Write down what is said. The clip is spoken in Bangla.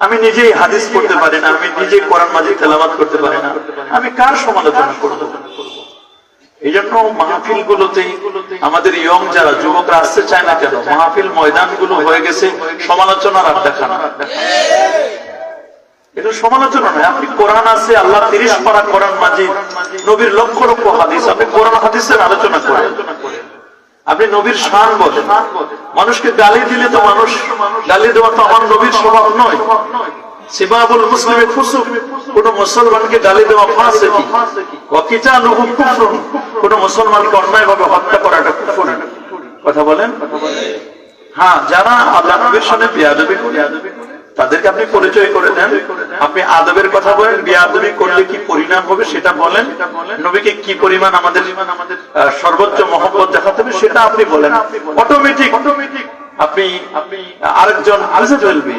আমি নিজেই হাদিস পড়তে পারি না, আমি নিজেই কোরআন মাজিদ তেলাওয়াত করতে পারি না, আমি কার সমালোচনা করব? এই জন্য মাহফিল গুলোতেই আমাদের ইয়ং যারা যুবকরা আসতে চায় না কেন, মাহফিল ময়দান গুলো হয়ে গেছে সমালোচনার আড্ডা খানা। এটা সমালোচনা নয়। আপনি কোরআন আছে, আল্লাহ 30 পারা কোরআন মাজিদ, নবীর লক্ষ লক্ষ হাদিস, আপনি কোরআন হাদিসের আলোচনা করেন, আপনি নবীর শান বলেন। মানুষকে গালি দিলে তো মানুষ গালি দেওয়া তো আমার নবীর স্বভাব নয়। সিবাবুল মুসলিমে ফুসুক, কোন মুসলমানকে গালি দেওয়া ফাসিকি, ওয়া কিতালুহু কুফরুন, কোন মুসলমানকে অন্যায়ভাবে হত্যা করাটা কুফর। কথা বলেন। হ্যাঁ, যারা আল্লাহ নবীর সামনে বেয়াদবি করে তাদেরকে আপনি পরিচয় করে দেন, আপনি আদবের কথা বলেন, বেয়াদবি করলে কি পরিণাম হবে সেটা বলেন, নবীকে কি পরিমাণ আমাদের সর্বোচ্চ মহব্বত দেখাতে হবে সেটা আপনি বলেন। অটোমেটিক আপনি আরেকজন বুঝে ফেলবে